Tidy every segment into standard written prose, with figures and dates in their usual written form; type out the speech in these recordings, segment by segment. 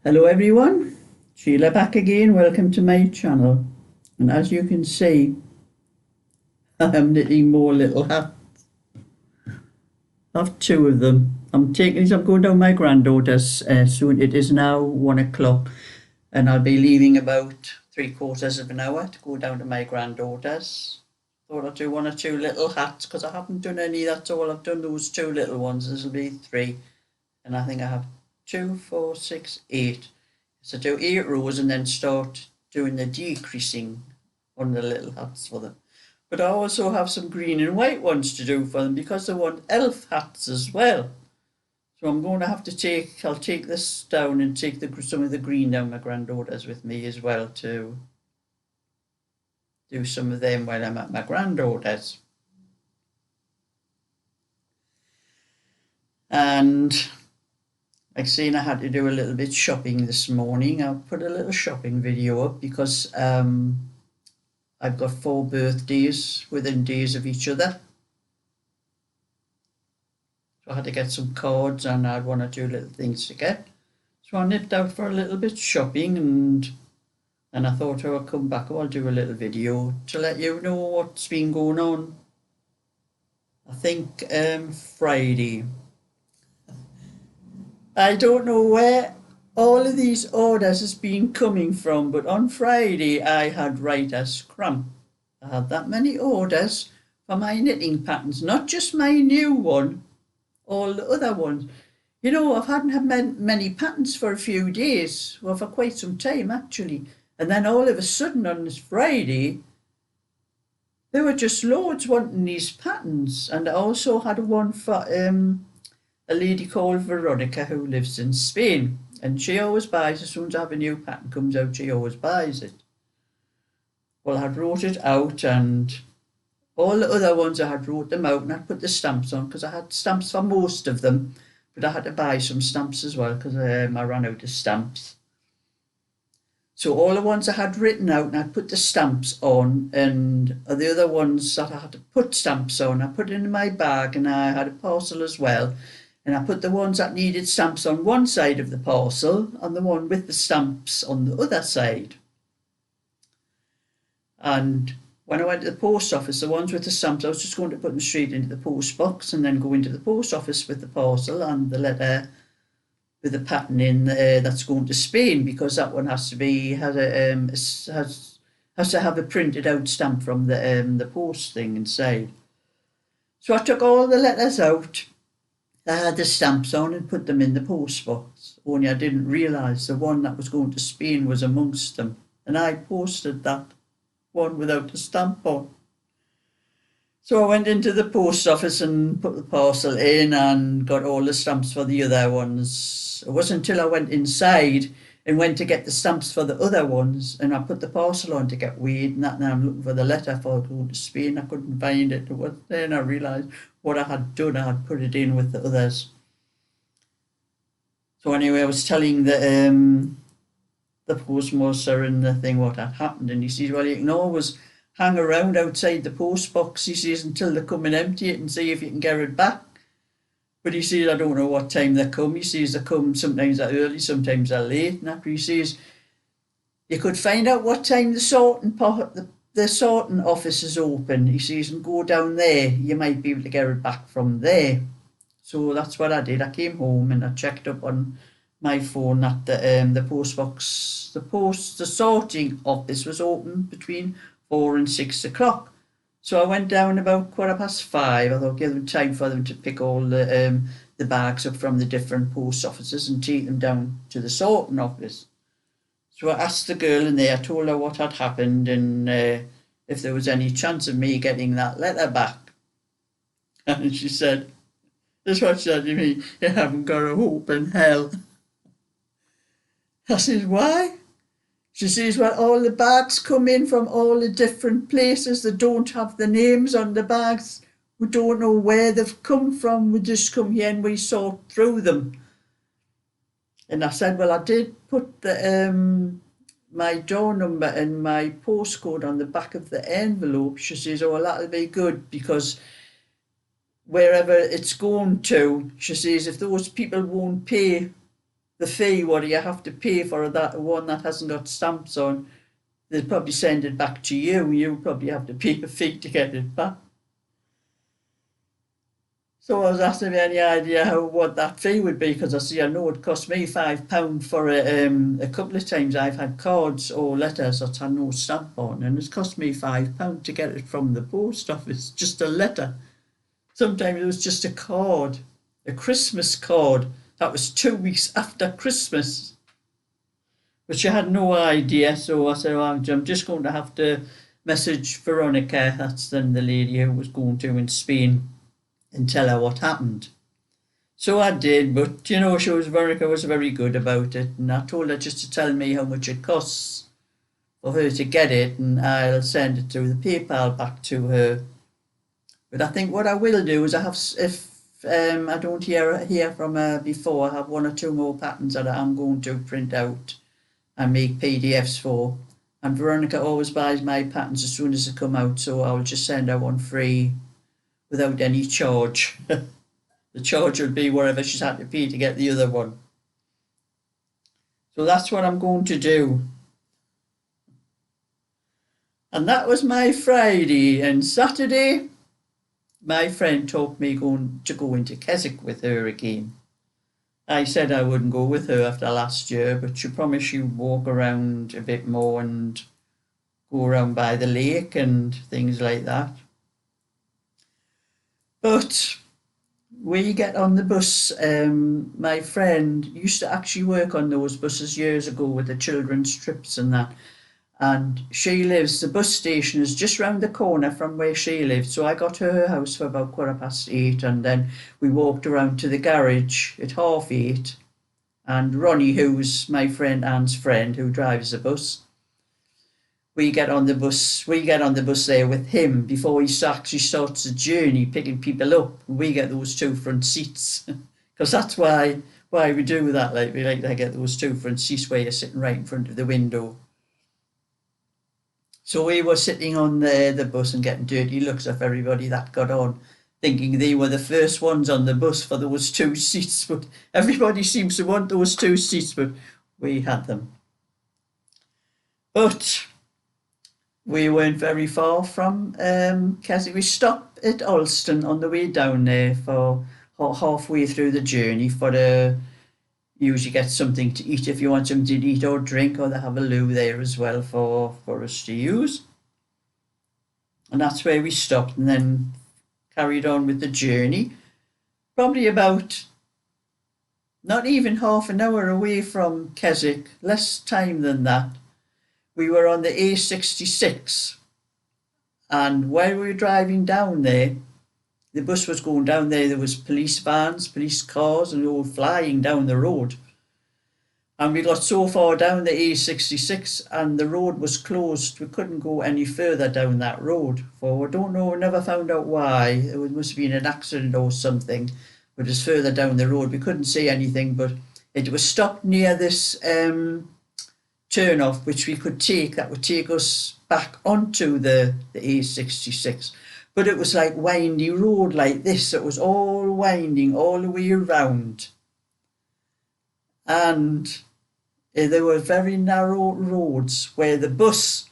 Hello everyone, Sheila back again. Welcome to my channel. And as you can see, I am knitting more little hats. I have two of them. I'm going down my granddaughter's soon. It is now 1 o'clock and I'll be leaving about 3/4 of an hour to go down to my granddaughter's. Thought I'd do one or two little hats because I haven't done any, that's all. I've done those two little ones. This will be three. And I think I have 2, 4, 6, 8. So do 8 rows and then start doing the decreasing on the little hats for them. But I also have some green and white ones to do for them because they want elf hats as well. So I'm going to have to I'll take this down and take some of the green down my granddaughter's with me as well to do some of them while I'm at my granddaughter's. And like saying, I had to do a little bit shopping this morning. I'll put a little shopping video up because I've got 4 birthdays within days of each other. So I had to get some cards and I had 1 or 2 little things to get. So I nipped out for a little bit shopping and I thought I would come back. I'll do a little video to let you know what's been going on. I think Friday. I don't know where all of these orders has been coming from, but on Friday I had writer's cramp. I had that many orders for my knitting patterns, not just my new one, all the other ones. You know, I hadn't had many patterns for a few days, well, for quite some time actually. And then all of a sudden on this Friday, there were just loads wanting these patterns. And I also had one for a lady called Veronica who lives in Spain, and she always buys, as soon as I have a new pattern comes out, she always buys it. Well, I had wrote it out, and all the other ones I had wrote them out and I put the stamps on because I had stamps for most of them, but I had to buy some stamps as well because I ran out of stamps. So all the ones I had written out and I put the stamps on, and the other ones that I had to put stamps on, I put it in my bag, and I had a parcel as well. And I put the ones that needed stamps on one side of the parcel and the one with the stamps on the other side. And when I went to the post office, the ones with the stamps, I was just going to put them straight into the post box and then go into the post office with the parcel and the letter with the pattern in that's going to Spain, because that one has to have a printed out stamp from the post thing inside. So I took all the letters out. I had the stamps on and put them in the post box, only I didn't realise the one that was going to Spain was amongst them, and I posted that one without a stamp on. So I went into the post office and put the parcel in and got all the stamps for the other ones. It wasn't until I went inside and went to get the stamps for the other ones, and I put the parcel on to get weighed and that, and I'm looking for the letter for going to Spain. I couldn't find it. It wasn't there, and I realised what I had done. I had put it in with the others. So anyway, I was telling the postmaster and the thing what had happened, and he says, well, you can always hang around outside the post box, he says, until they come and empty it and see if you can get it back. But he says, I don't know what time they come. He says they come sometimes early, sometimes they're late. And after, he says, you could find out what time the sorting office is open. He says, and go down there. You might be able to get it back from there. So that's what I did. I came home and I checked up on my phone that the post box, the sorting office was open between 4 and 6 o'clock. So I went down about 5:15. I thought give them time for them to pick all the bags up from the different post offices and take them down to the sorting office. So I asked the girl in there, I told her what had happened and if there was any chance of me getting that letter back. And she said, this is what she said to me, you haven't got a hope in hell. I said, why? She says, well, all the bags come in from all the different places. They don't have the names on the bags. We don't know where they've come from. We just come here and we sort through them. And I said, well, I did put my door number and my postcode on the back of the envelope. She says, oh, well, that'll be good because wherever it's going to, she says, if those people won't pay the fee what you have to pay for that one that hasn't got stamps on, they'll probably send it back to you. You probably have to pay a fee to get it back. So I was asking if any idea what that fee would be, because I know it cost me £5 for a couple of times I've had cards or letters that had no stamp on, and it's cost me £5 to get it from the post office, just a letter. Sometimes it was just a card, a Christmas card that was 2 weeks after Christmas, but she had no idea. So I said, well, I'm just going to have to message Veronica, that's then the lady who was going to in Spain, and tell her what happened. So I did, but Veronica was very good about it, and I told her just to tell me how much it costs for her to get it, and I'll send it through the PayPal back to her. But I think what I will do is if I don't hear from her before, I have 1 or 2 more patterns that I'm going to print out and make PDFs for. And Veronica always buys my patterns as soon as they come out, so I'll just send her one free without any charge. The charge will be whatever she's had to pay to get the other one. So that's what I'm going to do. And that was my Friday. And Saturday, my friend talked me to go into Keswick with her again. I said I wouldn't go with her after last year, but she promised she would walk around a bit more and go around by the lake and things like that. But we get on the bus. My friend used to actually work on those buses years ago with the children's trips and that. And the bus station is just round the corner from where she lived. So I got to her house for about 8:15, and then we walked around to the garage at 8:30. And Ronnie, who's my friend Anne's friend, who drives the bus, we get on the bus there with him before he actually starts the journey, picking people up. We get those 2 front seats, because that's why we do that. Like, we like to get those 2 front seats where you're sitting right in front of the window. So we were sitting on the bus and getting dirty looks at everybody that got on, thinking they were the first ones on the bus for those 2 seats. But everybody seems to want those 2 seats, but we had them. But we weren't very far from Keswick. We stopped at Alston on the way down there for halfway through the journey usually get something to eat if you want something to eat or drink, or they have a loo there as well for us to use. And that's where we stopped, and then carried on with the journey. Probably about not even half an hour away from Keswick, less time than that. We were on the A66, and while we were driving down there, the bus was going down there. There was police vans, police cars, and all flying down the road. And we got so far down the A66, and the road was closed. We couldn't go any further down that road. For I don't know, never found out why. It must have been an accident or something. But it's further down the road. We couldn't see anything, but it was stopped near this turn off, which we could take. That would take us back onto the A66. But it was like windy road like this. It was all winding all the way around. And there were very narrow roads where there was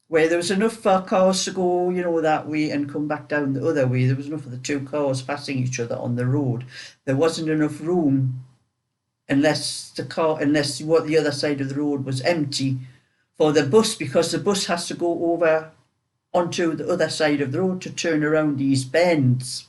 enough for cars to go, that way and come back down the other way. There was enough for the 2 cars passing each other on the road. There wasn't enough room unless what the other side of the road was empty for the bus, because the bus has to go over onto the other side of the road to turn around these bends.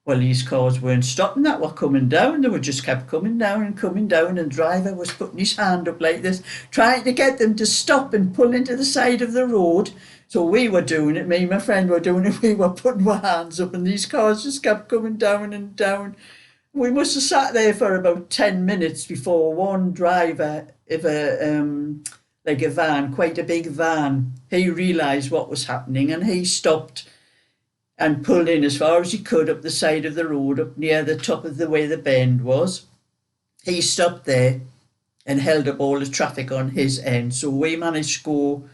Well, these cars weren't stopping that were coming down. They were just kept coming down, and the driver was putting his hand up like this, trying to get them to stop and pull into the side of the road. So we were doing it, me and my friend were doing it, we were putting our hands up, and these cars just kept coming down and down. We must have sat there for about 10 minutes before one driver of like a van, quite a big van, he realised what was happening, and he stopped and pulled in as far as he could up the side of the road, up near the top of the way the bend was. He stopped there and held up all the traffic on his end. So we managed to go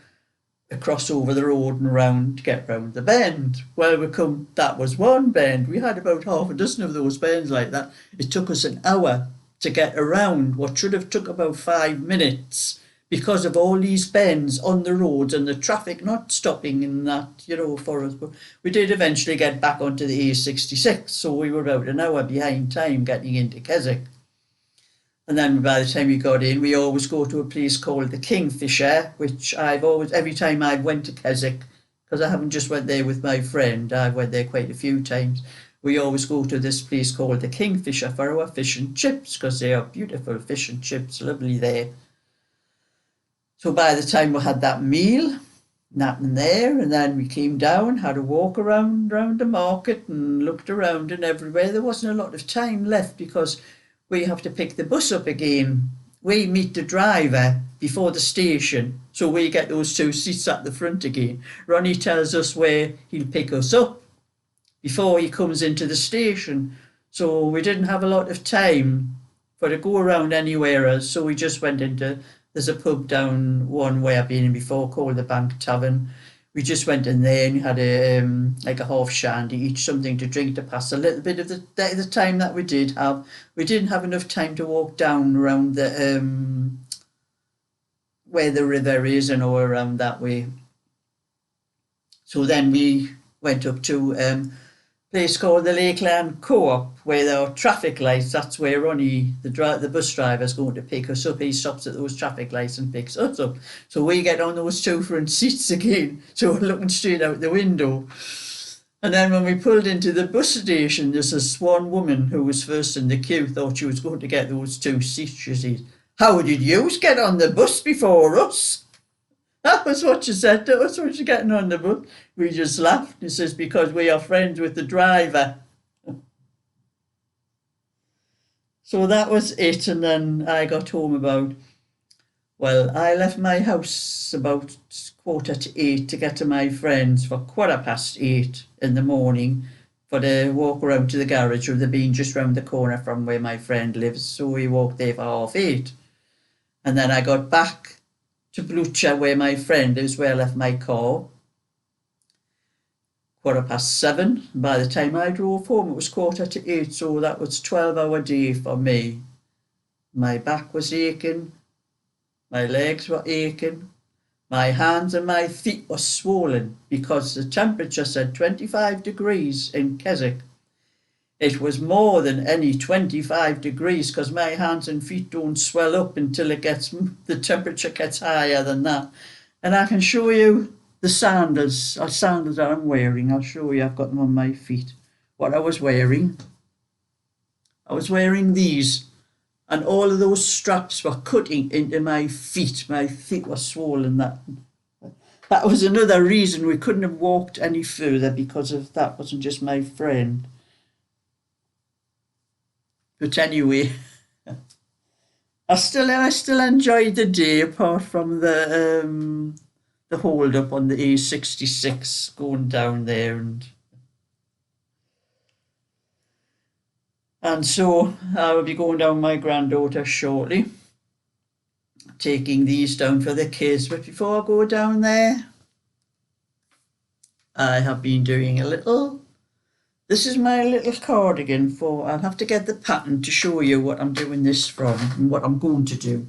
across over the road and round to get round the bend. Well, that was one bend. We had about half a dozen of those bends like that. It took us an hour to get around what should have took about 5 minutes because of all these bends on the roads and the traffic not stopping in that, for us. But we did eventually get back onto the A66, so we were about an hour behind time getting into Keswick. And then by the time we got in, we always go to a place called the Kingfisher, which every time I went to Keswick, because I haven't just went there with my friend, I went there quite a few times, we always go to this place called the Kingfisher for our fish and chips, because they are beautiful fish and chips, lovely there. So by the time we had that meal, nothing there, and then we came down, had a walk around the market and looked around and everywhere. There wasn't a lot of time left because we have to pick the bus up again. We meet the driver before the station, so we get those 2 seats at the front again. Ronnie tells us where he'll pick us up before he comes into the station. So we didn't have a lot of time for to go around anywhere else, so we just went into, there's a pub down one way I've been in before called the Bank Tavern. We just went in there and had a half shandy each, something to drink to pass a little bit of the time that we did have. We didn't have enough time to walk down around the where the river is and all around that way. So then we went up to place called the Lakeland Co-op, where there are traffic lights. That's where Ronnie, the bus driver, is going to pick us up. He stops at those traffic lights and picks us up. So we get on those 2 front seats again. So we're looking straight out the window. And then when we pulled into the bus station, there's this one woman who was first in the queue, thought she was going to get those 2 seats. She said, "How did you get on the bus before us?" That was what she said to us when she getting on the bus. We just laughed. He says, "Because we are friends with the driver." So that was it. And then I got home I left my house about 7:45 to get to my friends for 8:15 in the morning for the walk around to the garage, or the being just round the corner from where my friend lives. So we walked there for 8:30. And then I got back to Blucher, where my friend lives, where I left my car, 7:15. By the time I drove home, it was 7:45, so that was 12-hour day for me. My back was aching, my legs were aching, my hands and my feet were swollen because the temperature said 25 degrees in Keswick. It was more than any 25 degrees because my hands and feet don't swell up until the temperature gets higher than that. And I can show you the sandals that I'm wearing. I'll show you, I've got them on my feet. What I was wearing these, and all of those straps were cutting into my feet. My feet were swollen. That was another reason we couldn't have walked any further, because of that. Wasn't just my friend. But anyway, I still enjoyed the day, apart from the hold up on the A66 going down there, and so I will be going down with my granddaughter shortly, taking these down for the kids. But before I go down there, I have been doing this is my little cardigan I'll have to get the pattern to show you what I'm doing this from and what I'm going to do.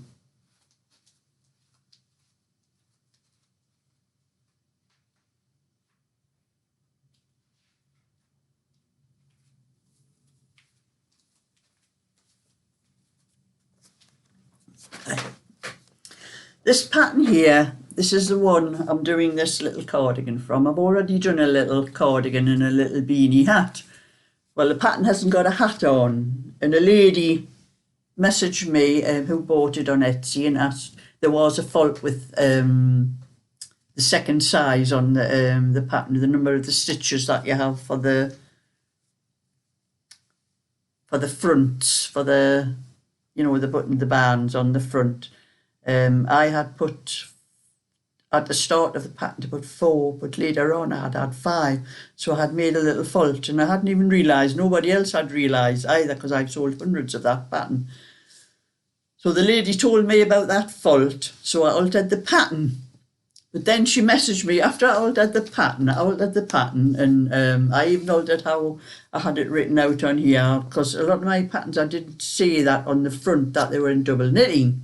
This pattern here, this is the one I'm doing this little cardigan from. I've already done a little cardigan and a little beanie hat. Well, the pattern hasn't got a hat on, and a lady messaged me who bought it on Etsy and asked, there was a fault with the second size on the pattern, the number of the stitches that you have for the fronts, for the the bands on the front. I had put at the start of the pattern to put 4, but later on I had 5. So I had made a little fault, and I hadn't even realised, nobody else had realised either, because I've sold hundreds of that pattern. So the lady told me about that fault, so I altered the pattern. But then she messaged me after I altered the pattern. And I even altered how I had it written out on here, because a lot of my patterns I didn't say that on the front that they were in double knitting.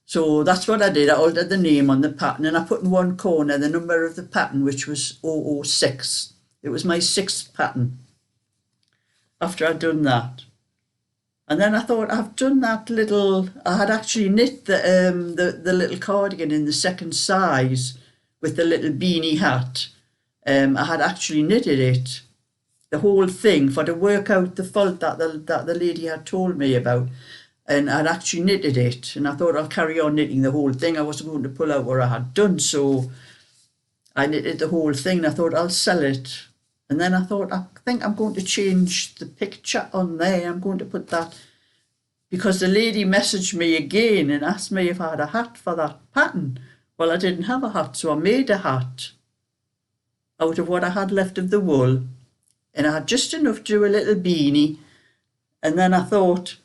So that's what I did. I altered the name on the pattern, and I put in one corner the number of the pattern, which was 006. It was my 6th pattern after I'd done that. And then I thought, I've done that little, I had actually knit the little cardigan in the 2nd size with the little beanie hat. I had actually knitted it, the whole thing, for to work out the fault that the lady had told me about. And I'd actually knitted it, and I thought I'll carry on knitting the whole thing. I wasn't going to pull out what I had done, so I knitted the whole thing, and I thought I'll sell it. And then I thought, I think I'm going to change the picture on there. I'm going to put that, because the lady messaged me again and asked me if I had a hat for that pattern. Well, I didn't have a hat, so I made a hat out of what I had left of the wool, and I had just enough to do a little beanie. And then I thought,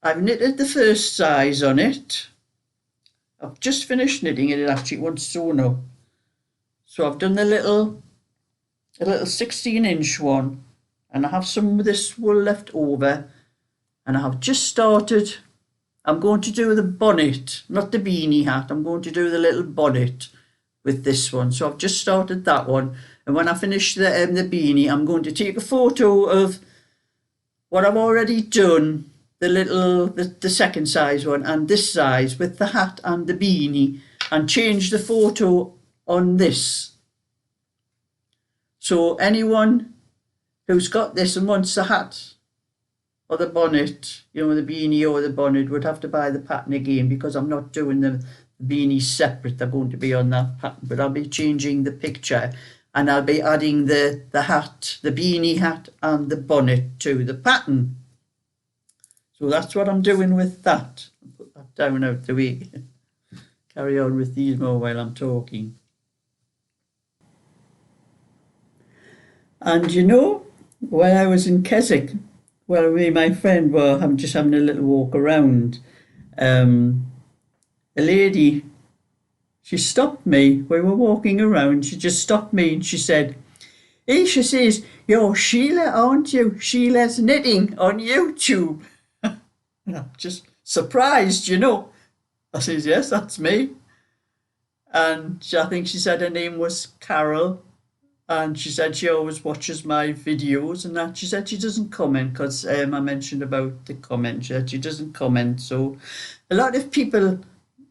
I've knitted the 1st size on it. I've just finished knitting it, actually wants sewn up. So I've done a little 16-inch one, and I have some of this wool left over, and I have just started. I'm going to do the bonnet, not the beanie hat. I'm going to do the little bonnet with this one. So I've just started that one, and when I finish the beanie, I'm going to take a photo of what I've already done, the 2nd size one and this size with the hat and the beanie, and change the photo on this. So anyone who's got this and wants the hat or the bonnet, the beanie or the bonnet, would have to buy the pattern again, because I'm not doing the beanies separate. They're going to be on that pattern, but I'll be changing the picture, and I'll be adding the hat, the beanie hat and the bonnet to the pattern. So that's what I'm doing with that. I'll put that down out the way. Carry on with these more while I'm talking. And when I was in Keswick, well, me and my friend were just having a little walk around. A lady, she stopped me. We were walking around. She just stopped me and she said, hey, she says, you're Sheila, aren't you? Sheila's Knitting on YouTube. I'm just surprised, I says, yes, that's me. And I think she said her name was Carol. And she said she always watches my videos and that. She said she doesn't comment, because I mentioned about the comment. She said she doesn't comment. So a lot of people,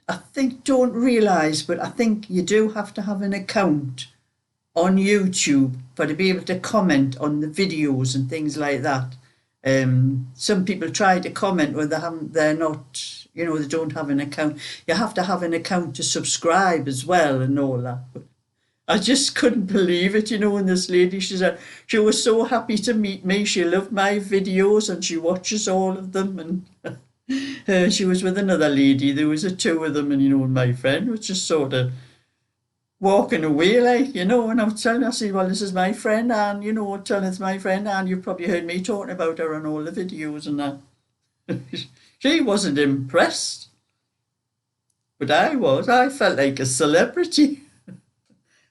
I think, don't realise, but I think you do have to have an account on YouTube for to be able to comment on the videos and things like that. Some people try to comment when they're not, they don't have an account. You have to have an account to subscribe as well and all that. But I just couldn't believe it, and this lady, she said she was so happy to meet me. She loved my videos and she watches all of them. And she was with another lady. There was 2 of them, and my friend was just sort of walking away, and I was telling her, I said, well, this is my friend, and telling it's my friend, and you've probably heard me talking about her on all the videos and that. She wasn't impressed, but I was. I felt like a celebrity.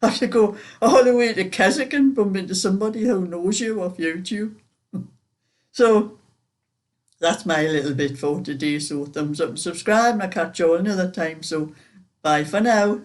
I have to go all the way to Keswick and bump into somebody who knows you off YouTube. So that's my little bit for today. So thumbs up and subscribe, and I'll catch you all another time. So bye for now.